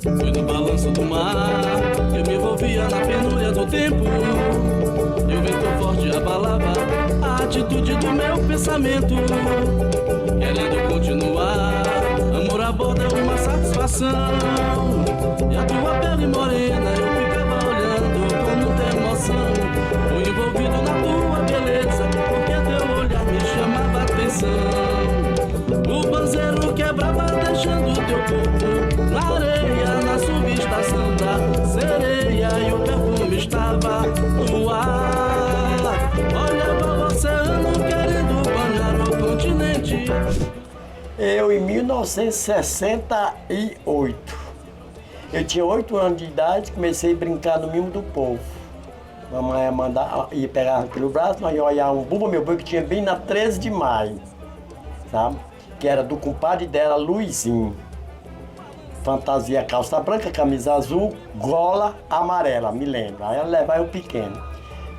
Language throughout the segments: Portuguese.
Foi no balanço do mar que eu me envolvia na penúria do tempo. E o vento forte abalava a atitude do meu pensamento. Querendo continuar, amor a bordo é uma satisfação. E a tua pele morena eu ficava olhando com muita emoção. Fui envolvido na tua beleza, porque teu olhar me chamava a atenção. O banzeiro quebrava deixando teu corpo na areia, na subestação da sereia. E o perfume estava no ar. Olhava o oceano querendo banhar o continente. Eu, em 1968, eu tinha 8 anos de idade, comecei a brincar no Mimo do Povo. Mamãe ia pegar pelo braço, nós ia olhar um Bumba Meu Boi que tinha bem na 13 de maio, sabe? Que era do compadre dela, Luizinho. Fantasia, calça branca, camisa azul, gola amarela, me lembro. Aí ela levava eu pequeno.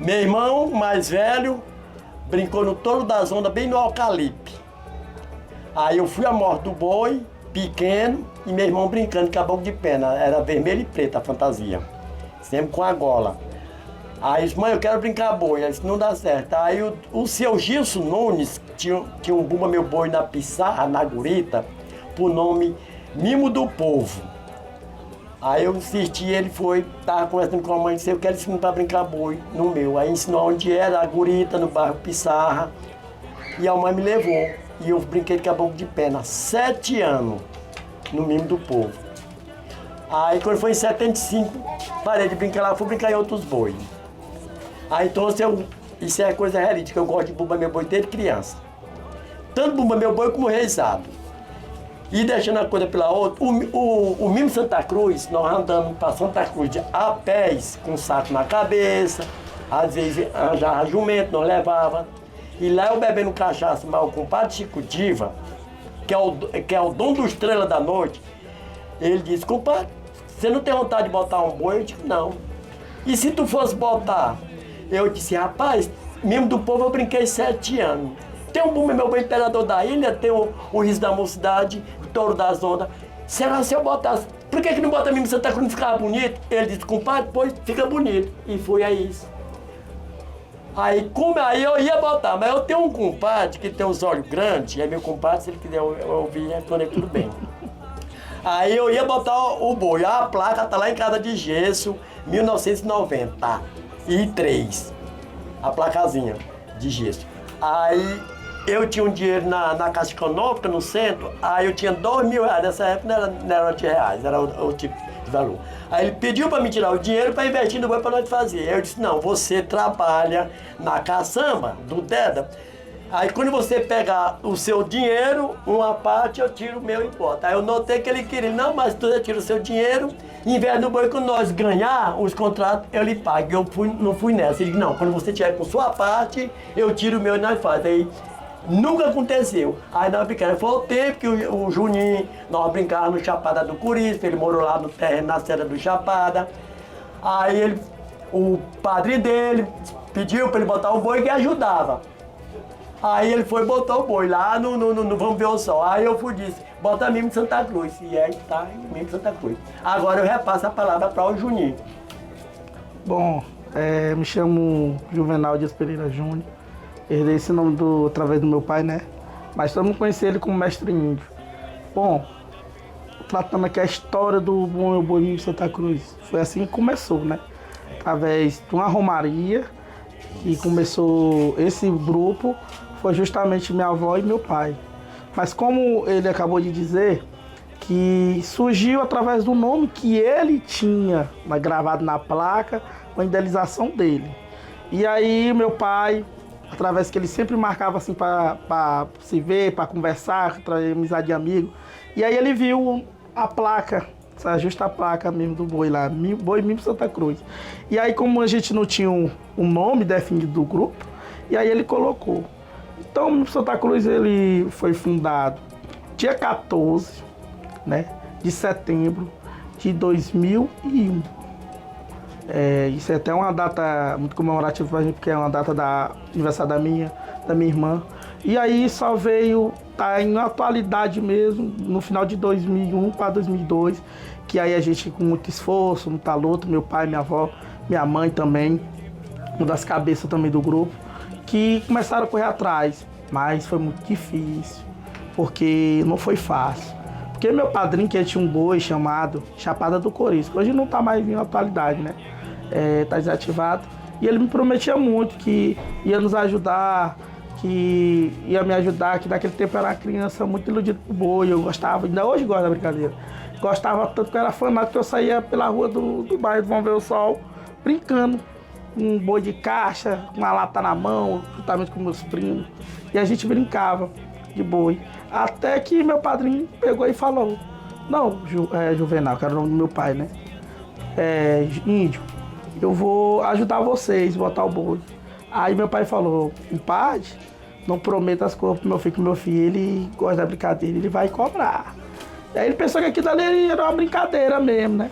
Meu irmão, mais velho, brincou no Touro das Ondas, bem no Eucalipto. Aí eu fui a morte do boi, pequeno, e meu irmão brincando com a boca de pena. Era vermelho e preto a fantasia, sempre com a gola. Aí eu disse, mãe, eu quero brincar boi. Aí disse, não dá certo. Aí o seu Gilson Nunes tinha um Bumba Meu Boi na pissarra, na gurita, por nome Mimo do Povo. Aí eu insisti, ele tava conversando com a mãe, disse, eu quero ensinar para brincar boi no meu. Aí ensinou onde era a gurita, no bairro Pissarra. E a mãe me levou. E eu brinquei com a boca de pena, 7 anos, no Mimo do Povo. Aí quando foi em 75, parei de brincar lá, fui brincar em outros bois. Aí então isso é coisa realítica, eu gosto de Bumba Meu Boi desde criança. Tanto Bumba Meu Boi como Reisado. E deixando a coisa pela outra, o Mimo Santa Cruz, nós andamos para Santa Cruz a pés, com um saco na cabeça, às vezes arranjava jumento, nós levava. E lá eu bebendo cachaça, mas o compadre Chico Diva, que é o dono do Estrela da Noite, ele disse, compadre, você não tem vontade de botar um boi? Eu disse, não. E se tu fosse botar? Eu disse, rapaz, Mimo do Povo eu brinquei 7 anos. Tem um Bumba Meu Boi Imperador da Ilha, tem o Riso da Mocidade, o Touro das Ondas. Será se eu botasse? Por que não bota Mimo Santa Cruz, não ficava bonito? Ele disse, compadre, pois fica bonito. E foi a isso. Aí eu ia botar, mas eu tenho um compadre que tem os olhos grandes, e é meu compadre, se ele quiser ouvir, responde tudo bem. Aí eu ia botar o boi, a placa tá lá em casa de gesso, 1993, a placazinha de gesso. Aí eu tinha um dinheiro na Caixa Econômica, no centro, aí eu tinha R$2.000, nessa época não era de reais, era o tipo de valor. Aí ele pediu para me tirar o dinheiro para investir no boi para nós fazer. Aí eu disse, não, você trabalha na caçamba do Deda. Aí quando você pegar o seu dinheiro, uma parte eu tiro o meu e boto. Aí eu notei que ele queria, não, mas tu tira o seu dinheiro, em vez do boi, quando nós ganhar os contratos, eu lhe pago. Eu não fui nessa. Ele disse, não, quando você tiver com sua parte, eu tiro o meu e nós faz. Aí nunca aconteceu. Aí nós brincamos. Foi o tempo que o Juninho, nós brincávamos no Chapada do Curisco, ele morou lá no terreno, na Serra do Chapada. Aí o padrinho dele pediu para ele botar o boi que ajudava. Aí ele foi e botou o boi lá no Vamos Ver o Sol. Aí eu fui e disse, bota Mimo de Santa Cruz. E aí tá, Mimo de Santa Cruz. Agora eu repasso a palavra para o Juninho. Bom, me chamo Juvenal Dias Pereira Júnior. Herdei esse nome através do meu pai, né? Mas todo mundo conhecia ele como Mestre Índio. Bom, tratando aqui a história do Meu Boi Mimo de Santa Cruz. Foi assim que começou, né? Através de uma romaria que começou esse grupo, foi justamente minha avó e meu pai. Mas como ele acabou de dizer, que surgiu através do nome que ele tinha gravado na placa, com a idealização dele. E aí meu pai, através que ele sempre marcava assim para se ver, para conversar, trazer amizade de amigo, e aí ele viu a placa, essa justa placa mesmo do boi lá, Boi Mimo Santa Cruz. E aí como a gente não tinha um nome definido do grupo, e aí ele colocou. Então o Mimo Santa Cruz ele foi fundado dia 14 né, de setembro de 2001. Isso é até uma data muito comemorativa pra gente, porque é uma data da aniversário da minha irmã. E aí só veio, tá em atualidade mesmo, no final de 2001 para 2002, que aí a gente com muito esforço, muita luta, meu pai, minha avó, minha mãe também, uma das cabeças também do grupo, que começaram a correr atrás, mas foi muito difícil, porque não foi fácil. Porque meu padrinho, que tinha um boi chamado Chapada do Corisco, hoje não tá mais em atualidade, né? Tá desativado. E ele me prometia muito que ia nos ajudar, que ia me ajudar, que naquele tempo eu era uma criança muito iludida pro boi, eu gostava, ainda hoje gosto da brincadeira. Gostava tanto que eu era fanático que eu saía pela rua do bairro do Vão Ver o Sol, brincando, com um boi de caixa, com uma lata na mão, juntamente com meus primos. E a gente brincava de boi. Até que meu padrinho pegou e falou, não, Juvenal, que era o nome do meu pai, né? Índio, eu vou ajudar vocês a botar o boi. Aí meu pai falou, compadre, não prometa as coisas pro meu filho, que meu filho, ele gosta da brincadeira, ele vai cobrar. E aí ele pensou que aquilo ali era uma brincadeira mesmo, né?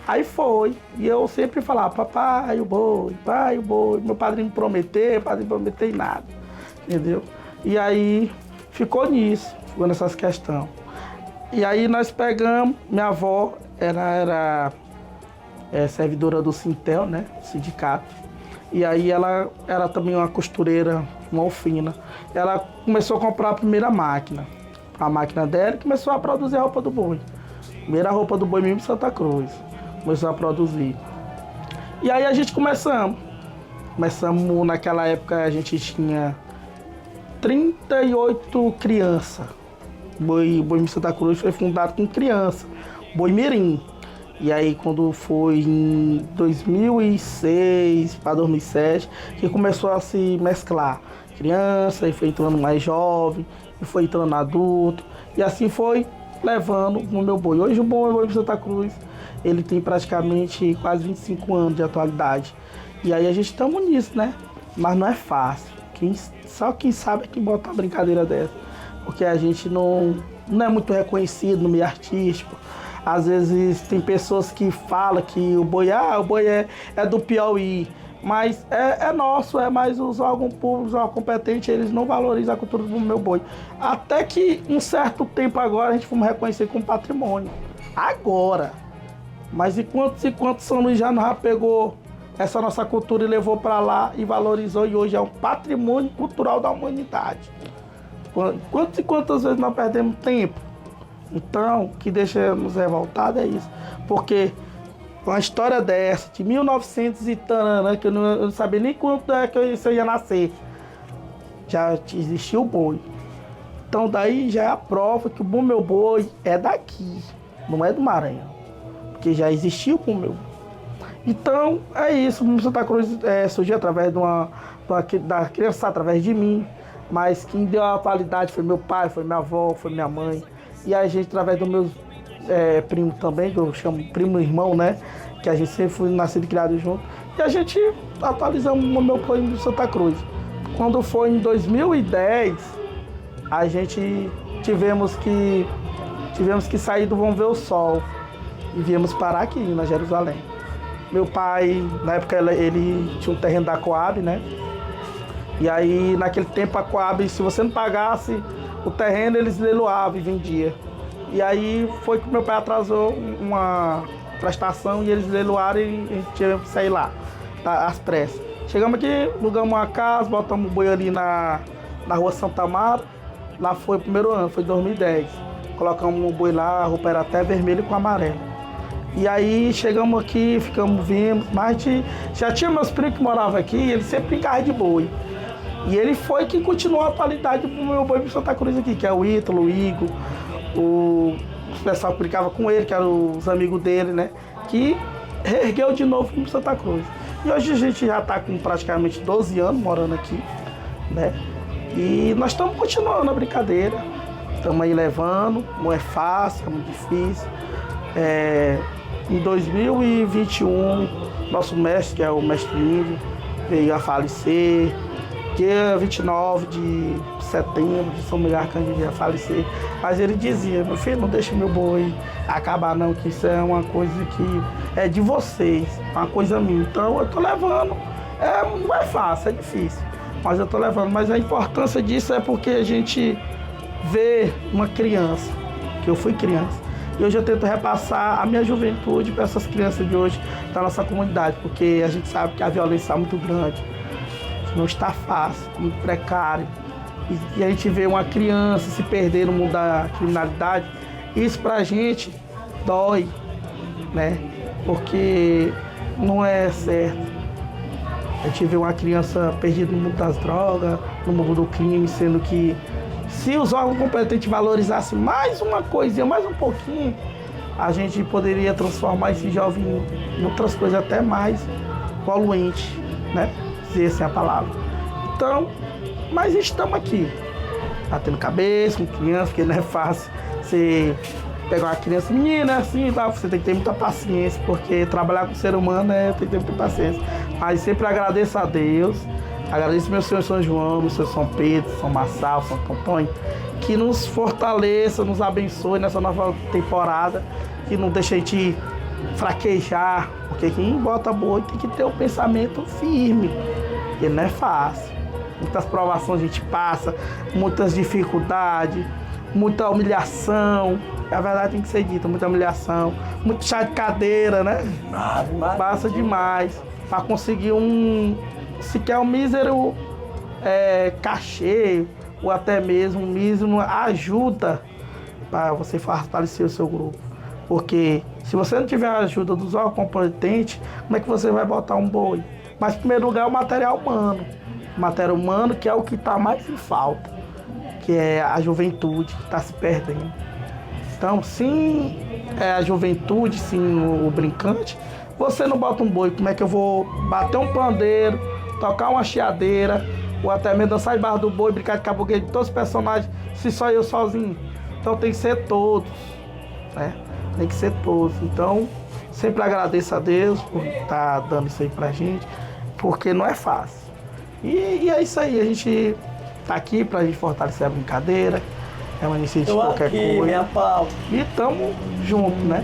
Aí foi, e eu sempre falava, papai, o boi, pai, o boi. Meu padrinho prometeu e nada, entendeu? E aí ficou nisso, ficou nessas questões. E aí nós pegamos, minha avó, era servidora do Sintel, né, sindicato. E aí ela era também uma costureira, uma alfina. Ela começou a comprar a primeira máquina, a máquina dela, e começou a produzir a roupa do boi. Primeira roupa do boi mesmo em Santa Cruz, começou a produzir. E aí a gente começamos naquela época a gente tinha 38 crianças. Boi em Santa Cruz foi fundado com criança, Boi Mirim. E aí quando foi em 2006 para 2007 que começou a se mesclar criança, e foi entrando mais jovem, e foi entrando adulto, e assim foi levando o meu boi. Hoje o boi de Santa Cruz, ele tem praticamente quase 25 anos de atualidade. E aí a gente estamos nisso, né? Mas não é fácil. Só quem sabe é que bota uma brincadeira dessa. Porque a gente não é muito reconhecido no meio artístico. Às vezes tem pessoas que falam que o boi é do Piauí. Mas é nosso, é mais os órgãos públicos, os órgãos competentes, eles não valorizam a cultura do meu boi. Até que um certo tempo agora a gente fomos reconhecer como patrimônio. Agora. Mas e quantos São Luís já pegou essa nossa cultura e levou para lá e valorizou, e hoje é um patrimônio cultural da humanidade. Quantas e quantas vezes nós perdemos tempo? Então, o que deixa nos revoltados é isso. Porque uma história dessa, de 1900 e tanana, que eu não sabia nem quanto é que eu ia nascer, já existia o boi. Então daí já é a prova que o Bom Meu Boi é daqui, não é do Maranhão. Porque já existiu o Bom Meu Boi. Então, é isso. O Santa Cruz surgiu através da criança, através de mim. Mas quem deu a atualidade foi meu pai, foi minha avó, foi minha mãe. E a gente, através dos meus primos também, que eu chamo primo irmão, né? Que a gente sempre foi nascido e criado junto. E a gente atualizamos o meu boi do Santa Cruz. Quando foi em 2010, a gente tivemos que sair do Vão Ver o Sol. E viemos parar aqui, na Jerusalém. Meu pai, na época, ele tinha um terreno da Coab, né? E aí, naquele tempo, a Coab, se você não pagasse o terreno, eles leiloavam e vendiam. E aí, foi que meu pai atrasou uma prestação e eles leiloaram e a gente tinha que sair lá, às pressas. Chegamos aqui, alugamos uma casa, botamos o boi ali na rua Santa Amaro. Lá foi o primeiro ano, foi 2010. Colocamos o boi lá, a roupa era até vermelha com amarelo. E aí chegamos aqui, vimos, mas já tinha meus primos que moravam aqui, eles sempre brincavam de boi. E ele foi que continuou a atualidade do meu boi de Santa Cruz aqui, que é o Ítalo, o Igor, o pessoal que brincava com ele, que eram os amigos dele, né? Que reergueu de novo para Santa Cruz. E hoje a gente já está com praticamente 12 anos morando aqui, né? E nós estamos continuando a brincadeira, estamos aí levando, não é fácil, é muito difícil. Em 2021, nosso mestre, que é o mestre Índio, veio a falecer. dia 29 de setembro, de São Miguel Arcanjo ia falecer. Mas ele dizia, meu filho, não deixa meu boi acabar não, que isso é uma coisa que é de vocês, uma coisa minha. Então eu tô levando, não é fácil, é difícil, mas eu tô levando. Mas a importância disso é porque a gente vê uma criança, que eu fui criança, e hoje eu tento repassar a minha juventude para essas crianças de hoje da nossa comunidade, porque a gente sabe que a violência é muito grande, não está fácil, muito precário, e a gente vê uma criança se perder no mundo da criminalidade, isso pra gente dói, né? Porque não é certo. A gente vê uma criança perdida no mundo das drogas, no mundo do crime, sendo que se os órgãos competentes valorizassem mais uma coisinha, mais um pouquinho, a gente poderia transformar esse jovem em outras coisas até mais poluentes, né? Dizer assim a palavra. Então, mas estamos aqui, batendo cabeça com criança, porque não é fácil você pegar uma criança, menina, assim, tá? Você tem que ter muita paciência, porque trabalhar com o ser humano tem que ter muita paciência. Mas sempre agradeço a Deus, agradeço meu Senhor São João, meu Senhor São Pedro, São Marçal, São Antônio, que nos fortaleça, nos abençoe nessa nova temporada, que não deixe a gente fraquejar, porque quem bota boi tem que ter um pensamento firme, porque não é fácil. Muitas provações a gente passa, muitas dificuldades, muita humilhação. A verdade tem que ser dita, muita humilhação, muito chá de cadeira, né? Passa demais para conseguir sequer um mísero cachê, ou até mesmo ajuda para você fortalecer o seu grupo. Porque se você não tiver a ajuda dos órgãos competentes, como é que você vai botar um boi? Mas em primeiro lugar é o material humano. O material humano que é o que está mais em falta, que é a juventude que está se perdendo. Então, sim, a juventude, sim, o brincante, você não bota um boi, como é que eu vou bater um pandeiro, tocar uma chiadeira, ou até mesmo dançar embaixo do boi, brincar de cabogueiro de todos os personagens, se só eu sozinho? Então tem que ser todos, né? Tem que ser todos. Então, sempre agradeço a Deus por estar dando isso aí pra gente, porque não é fácil. E é isso aí, a gente tá aqui pra gente fortalecer a brincadeira, é uma iniciativa de qualquer coisa. Minha pau. E tamo junto, né?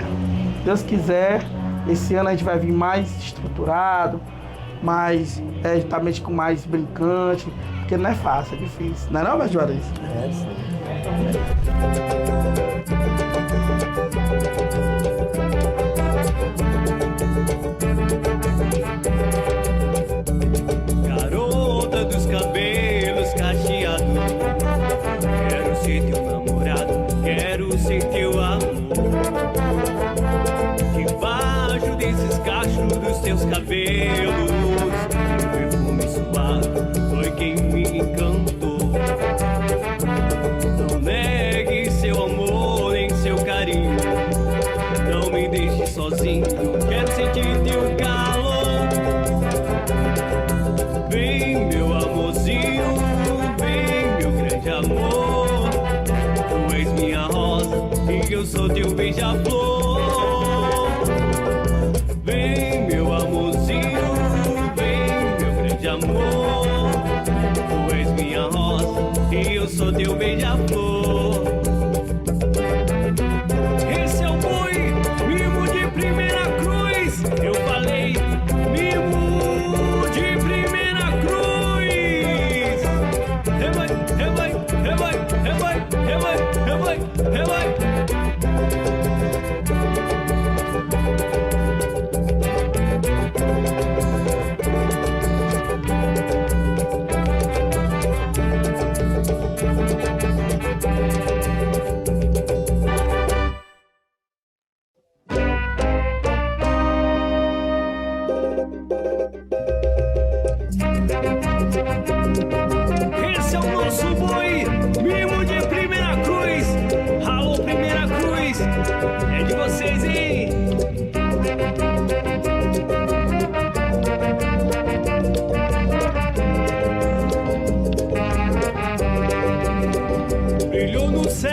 Deus quiser, esse ano a gente vai vir mais estruturado, mais, justamente com mais brincante, porque não é fácil, é difícil. Não é não, Mestre Juarez? É, sim. Garota dos cabelos cacheados, quero ser teu namorado, quero ser teu amor. Debaixo desses cachos dos teus cabelos, teu perfume suave foi quem me encantou. Não negue seu amor nem seu carinho, não me deixe sozinho, quero sentir teu calor. Vem meu amorzinho, vem meu grande amor, tu és minha rosa e eu sou teu beija-flor. Vem meu amorzinho, vem meu grande amor, tu és minha rosa e eu sou teu beija-flor. Esse é o boi, mimo de primeira cruz, eu falei, mimo de primeira cruz. Rebai, rebai, rebai, rebai, rebai, rebai, rebai. Esse é o nosso boi, mimo de primeira cruz. Alô, primeira cruz, é de vocês, hein? Brilhou no céu,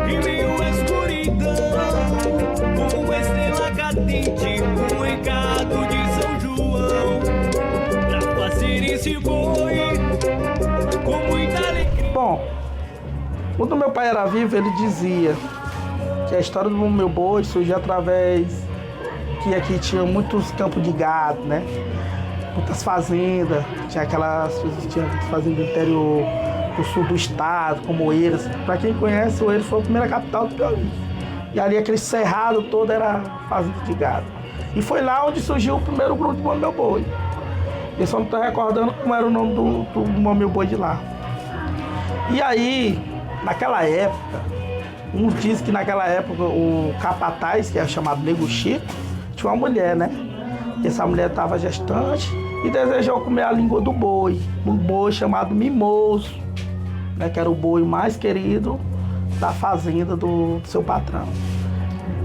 em meio à escuridão, como uma estrela cadente, um recado de São João, pra fazer esse boi Bom, quando meu pai era vivo, ele dizia que a história do meu boi surgiu através que aqui tinha muitos campos de gado, né? Muitas fazendas, tinha muitas fazendas do interior, do sul do estado, como Oeiras. Para quem conhece, Oeiras foi a primeira capital do Piauí. E ali aquele cerrado todo era fazenda de gado. E foi lá onde surgiu o primeiro grupo do Meu Boi. Eu só não estou recordando como era o nome do Meu Boi de lá. E aí, naquela época, uns dizem que naquela época o capataz, que é chamado Nego Chico, tinha uma mulher, né? E essa mulher estava gestante e desejou comer a língua do boi, um boi chamado Mimoso, né? Que era o boi mais querido da fazenda do seu patrão.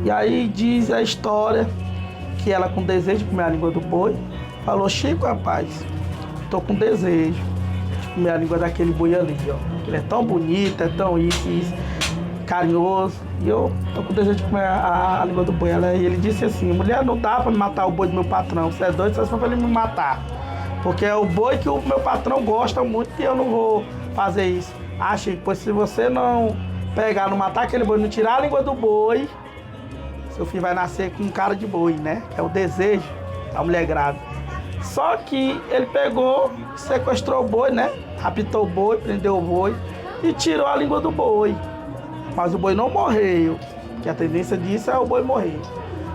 E aí diz a história que ela, com desejo de comer a língua do boi, falou: Chico, rapaz, tô com desejo de comer a língua daquele boi ali, ó. Ele é tão bonito, é tão isso, carinhoso. E eu tô com desejo de comer a língua do boi. E ele disse assim: mulher, não dá pra me matar o boi do meu patrão. Você é doido, só se for pra ele me matar. Porque é o boi que o meu patrão gosta muito e eu não vou fazer isso. Ah, Chico, pois se você não pegar, não matar aquele boi, não tirar a língua do boi, seu filho vai nascer com cara de boi, né? É o desejo da mulher grávida. Só que ele pegou, sequestrou o boi, né? Raptou o boi, prendeu o boi e tirou a língua do boi. Mas o boi não morreu, que a tendência disso é o boi morrer.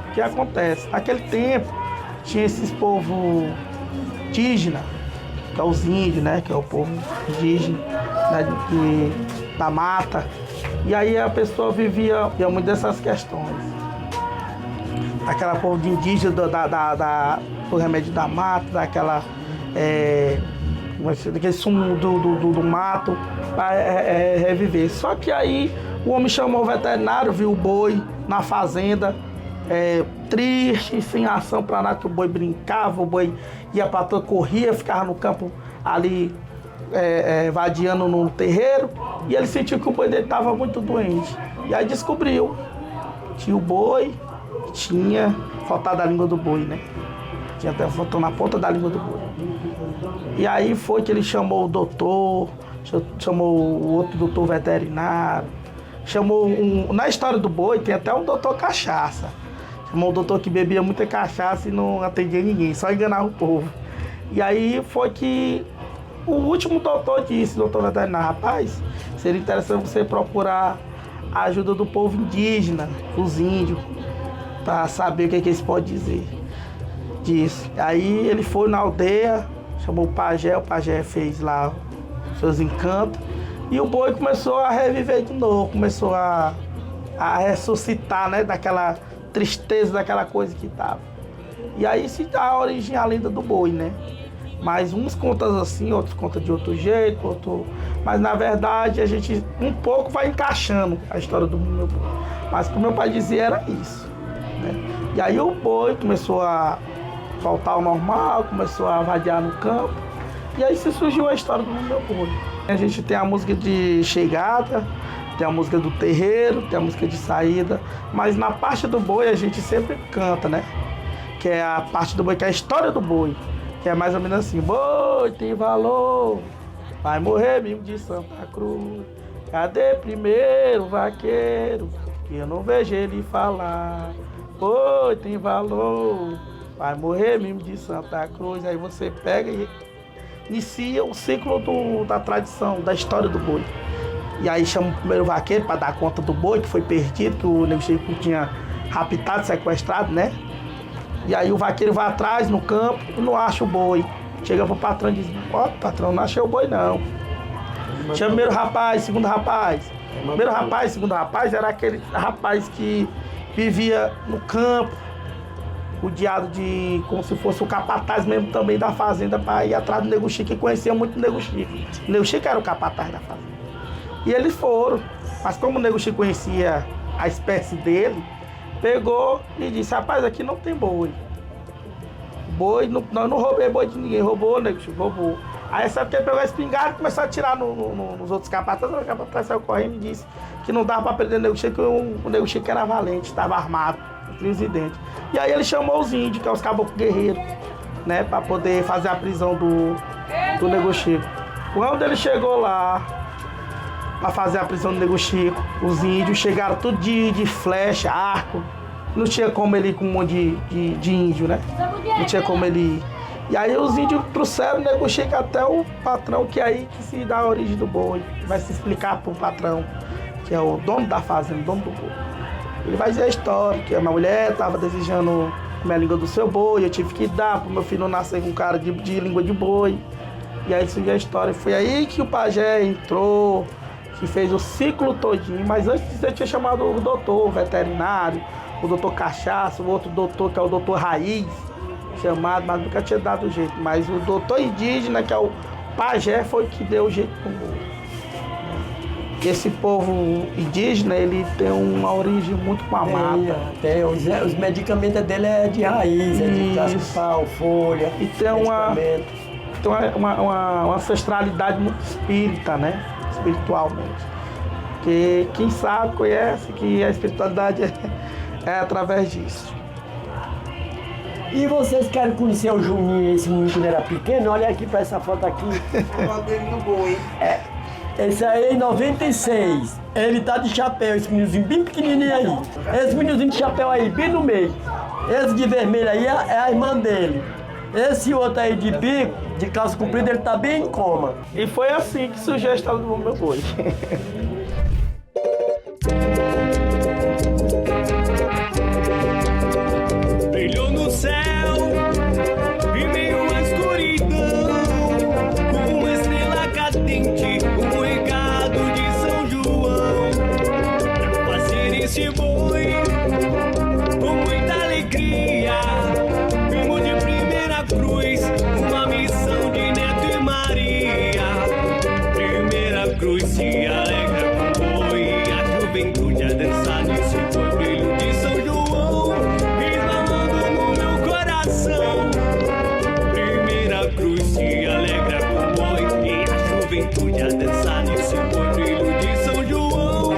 O que acontece? Naquele tempo, tinha esses povos indígenas, que é os índios, né? Que é o povo indígena, né? Da mata. E aí a pessoa vivia muito dessas questões. Aquela povo de indígena do remédio da mata, daquela... daquele sumo do mato para reviver. Só que aí o homem chamou o veterinário, viu o boi na fazenda, triste, sem ação para nada, que o boi brincava, o boi ia para todo, corria, ficava no campo ali vadiando no terreiro, e ele sentiu que o boi dele estava muito doente. E aí descobriu que o boi tinha faltado a língua do boi, né? Tinha até faltado na ponta da língua do boi. E aí foi que ele chamou o doutor, chamou o outro doutor veterinário, chamou na história do boi tem até um doutor cachaça. Chamou um doutor que bebia muita cachaça e não atendia ninguém, só enganava o povo. E aí foi que o último doutor disse, doutor veterinário: rapaz, seria interessante você procurar a ajuda do povo indígena, os índios, para saber o que eles podem dizer disso. Aí ele foi na aldeia, chamou o pajé fez lá os seus encantos e o boi começou a reviver de novo, começou a ressuscitar, né, daquela tristeza, daquela coisa que estava. E aí se dá a origem à lenda do boi, né? Mas uns contam assim, outros contam de outro jeito, mas na verdade a gente um pouco vai encaixando a história do meu boi. Mas o que meu pai dizia era isso, né? E aí o boi começou a voltar ao normal, começou a vadiar no campo, e aí se surgiu a história do meu boi. A gente tem a música de chegada, tem a música do terreiro, tem a música de saída, mas na parte do boi a gente sempre canta, né? Que é a parte do boi, que é a história do boi, que é mais ou menos assim: boi tem valor, vai morrer mesmo de Santa Cruz. Cadê primeiro vaqueiro, que eu não vejo ele falar? Boi tem valor, vai morrer mesmo de Santa Cruz. Aí você pega e inicia o ciclo da tradição, da história do boi. E aí chama o primeiro vaqueiro para dar conta do boi que foi perdido, que o Nego Chico tinha raptado, sequestrado, né? E aí o vaqueiro vai atrás no campo e não acha o boi. Chega pro patrão e diz: ó, patrão, não achei o boi não. Chama o primeiro rapaz, segundo rapaz. Primeiro rapaz, segundo rapaz era aquele rapaz que vivia no campo, rodeado de, como se fosse o capataz mesmo também da fazenda, para ir atrás do Nego Chico, que conhecia muito o Nego Chico. O Nego Chico era o capataz da fazenda. E eles foram, mas como o Nego Chico conhecia a espécie dele, pegou e disse: rapaz, aqui não tem boi. Boi, nós não roubei boi de ninguém, roubou, Nego Chico, roubou. Aí sabe que ele pegou a espingarda e começou a atirar nos outros capatazes. O capataz saiu correndo e disse que não dava para prender o Nego Chico, que o Nego Chico era valente, estava armado, presidente. E aí ele chamou os índios, que é os caboclos guerreiros, né, para poder fazer a prisão do Nego Chico. Quando ele chegou lá, para fazer a prisão do Nego Chico. Os índios chegaram tudo de flecha, arco. Não tinha como ele ir com um monte de índio, né? Não tinha como ele ir. E aí os índios trouxeram o Nego Chico até o patrão, que é aí que se dá a origem do boi. Vai se explicar pro patrão, que é o dono da fazenda, o dono do boi. Ele vai dizer a história, que a minha mulher estava desejando comer a língua do seu boi, eu tive que dar pro meu filho não nascer com cara de língua de boi. E aí surgiu a história. Foi aí que o pajé entrou, que fez o ciclo todinho. Mas antes disso eu tinha chamado o doutor, o veterinário, o doutor Cachaça, o outro doutor que é o doutor Raiz, chamado, mas nunca tinha dado jeito. Mas o doutor indígena, que é o pajé, foi que deu o jeito pro boi. Esse povo indígena, ele tem uma origem muito com a mata. Tem, os medicamentos dele é de raiz, é de casco-pau, folha. E tem uma ancestralidade muito espírita, né? Espiritualmente. Porque quem sabe, conhece que a espiritualidade é através disso. E vocês querem conhecer o Juninho, esse menino quando era pequeno? Olha aqui pra essa foto aqui. O dele no boi. Esse aí é em 96. Ele tá de chapéu, esse meninozinho bem pequenininho aí. Esse meninozinho de chapéu aí, bem no meio. Esse de vermelho aí é a irmã dele. Esse outro aí de bico, de calça comprida, ele tá bem em coma. E foi assim que surgiu a história do meu boi. Brilhou no céu e veio a escuridão, com uma estrela cadente, um recado de São João, pra fazer esse boi com muita alegria. Vimos de primeira cruz uma missão de Neto e Maria. Primeira cruz se alegra com o boi, a juventude a dançar nesse boi. Brilho de São João resvalando no meu coração. Primeira cruz se alegra com o boi, e a juventude a dançar nesse boi. Brilho de São João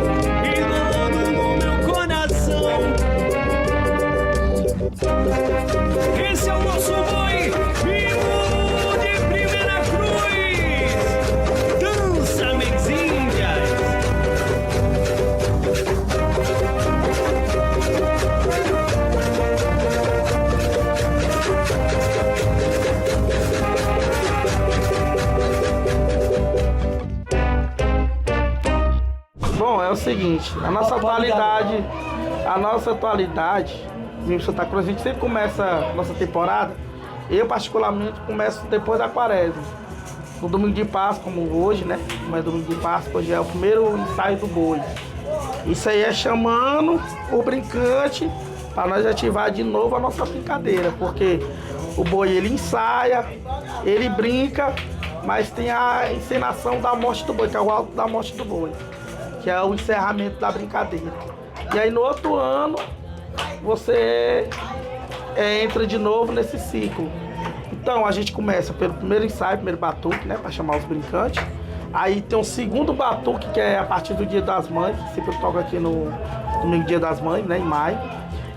resvalando no meu coração. Esse é o nosso boi vivo de primeira cruz. Dança, Mexíndias. Bom, é o seguinte, a nossa atualidade em Santa Cruz, a gente sempre começa a nossa temporada, eu particularmente começo depois da quaresma. No domingo de Páscoa, como hoje, né? Mas domingo de Páscoa hoje é o primeiro ensaio do boi. Isso aí é chamando o brincante para nós ativar de novo a nossa brincadeira, porque o boi ele ensaia, ele brinca, mas tem a encenação da morte do boi, que é o alto da morte do boi, que é o encerramento da brincadeira. E aí no outro ano você entra de novo nesse ciclo. Então a gente começa pelo primeiro ensaio, primeiro batuque, né, para chamar os brincantes. Aí tem um segundo batuque, que é a partir do Dia das Mães, que sempre eu toco aqui no domingo Dia das Mães, né, em maio.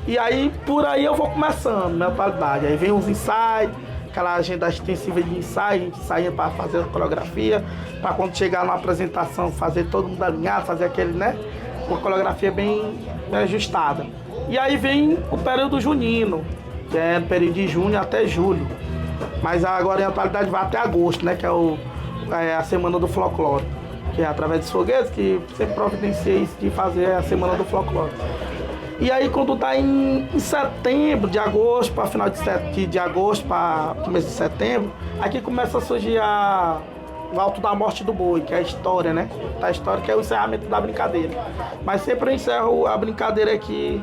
E aí por aí eu vou começando minha atualidade. Aí vem os ensaios, aquela agenda extensiva de ensaio, a gente saía para fazer a coreografia, para quando chegar na apresentação fazer todo mundo alinhado, fazer aquele, né, uma coreografia bem ajustada. E aí vem o período junino, que é o período de junho até julho. Mas agora em atualidade vai até agosto, né? Que é a Semana do Folclore. Que é através dos foguetes que sempre providencia isso de fazer a Semana do Folclore. E aí quando tá em setembro, de agosto para final de agosto para começo de setembro, aqui começa a surgir o Alto da Morte do Boi, que é a história, né? A história que é o encerramento da brincadeira. Mas sempre eu encerro a brincadeira aqui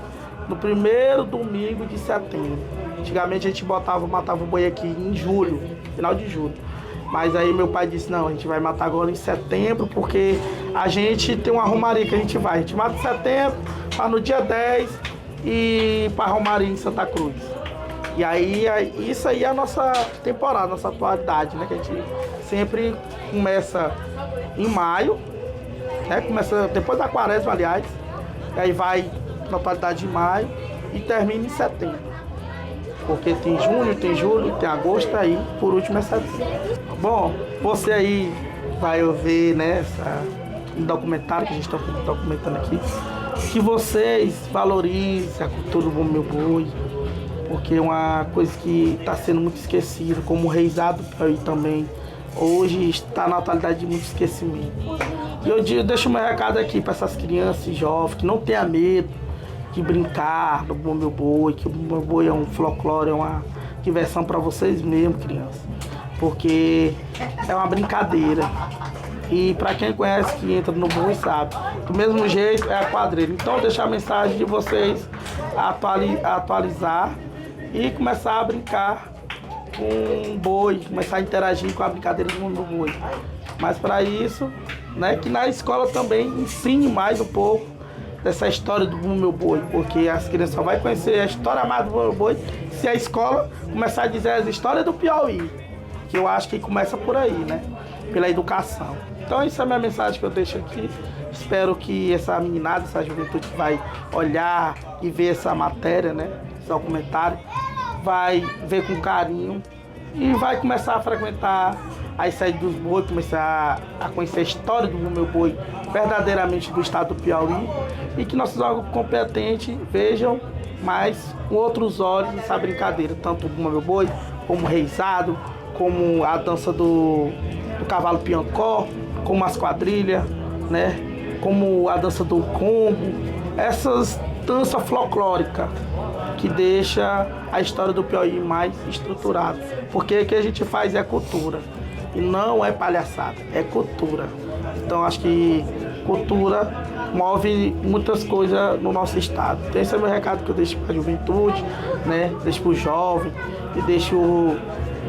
no primeiro domingo de setembro. Antigamente a gente matava o boi aqui em julho, final de julho. Mas aí meu pai disse, não, a gente vai matar agora em setembro, porque a gente tem uma romaria que a gente mata em setembro, para no dia 10 e para a romaria em Santa Cruz. E aí, isso aí é a nossa temporada, nossa atualidade, né? Que a gente sempre começa em maio, né? Começa depois da quaresma, aliás. E aí vai na atualidade de maio e termina em setembro. Porque tem junho, tem julho, tem agosto, aí por último é setembro. Bom, você aí vai ouvir, né, documentário que a gente está documentando aqui, que vocês valorizem a cultura do Bumba Meu Boi, porque é uma coisa que está sendo muito esquecida, como o reizado do Piauí também, hoje está na atualidade de muito esquecimento. E eu deixo meu recado aqui para essas crianças e jovens que não tenham medo de brincar no Bumba Meu Boi, que o Bumba Meu Boi é um folclore, é uma diversão para vocês mesmos, crianças, porque é uma brincadeira. E para quem conhece, que entra no boi, sabe, do mesmo jeito é a quadrilha. Então deixar a mensagem de vocês atualizar e começar a brincar com o boi, começar a interagir com a brincadeira do Bumba Meu Boi. Mas para isso, né, que na escola também ensine mais um pouco dessa história do Bumba Meu Boi, porque as crianças só vão conhecer a história mais do Bumba Meu Boi se a escola começar a dizer as histórias do Piauí, que eu acho que começa por aí, né, pela educação. Então essa é a minha mensagem que eu deixo aqui. Espero que essa meninada, essa juventude que vai olhar e ver essa matéria, né, esse documentário, vai ver com carinho e vai começar a frequentar as saídas dos bois, começar a conhecer a história do Bumba Meu Boi verdadeiramente do estado do Piauí, e que nossos órgãos competentes vejam mais com outros olhos essa brincadeira, tanto o Bumba Meu Boi, como o reizado, como a dança do cavalo piancó, como as quadrilhas, né? Como a dança do combo, essas danças folclóricas que deixa a história do Piauí mais estruturada. Porque o que a gente faz é cultura, e não é palhaçada, é cultura. Então acho que cultura move muitas coisas no nosso estado. Então esse é o meu recado que eu deixo para a juventude, né? Deixo para o jovem, e deixo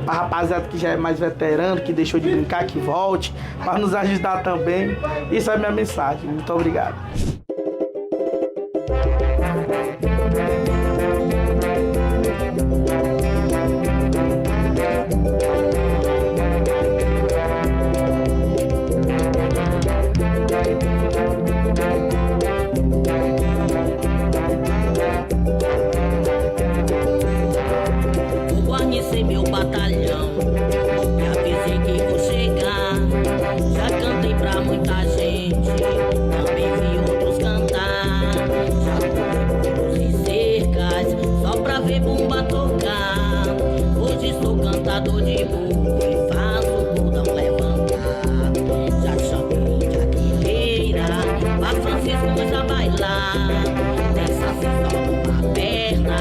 a rapaziada que já é mais veterano, que deixou de brincar, que volte, para nos ajudar também. Isso é a minha mensagem. Muito obrigado. Guarnecei meu batalhão e avisei que vou chegar. Já cantei pra muita gente, também vi outros cantar. Já pulei muros e cercas só pra ver bumba tocar. Hoje sou cantador de bumbo e faço o bordão levantar. Já chamei de artilheira pra Francisco já bailar. Tem saci só numa perna,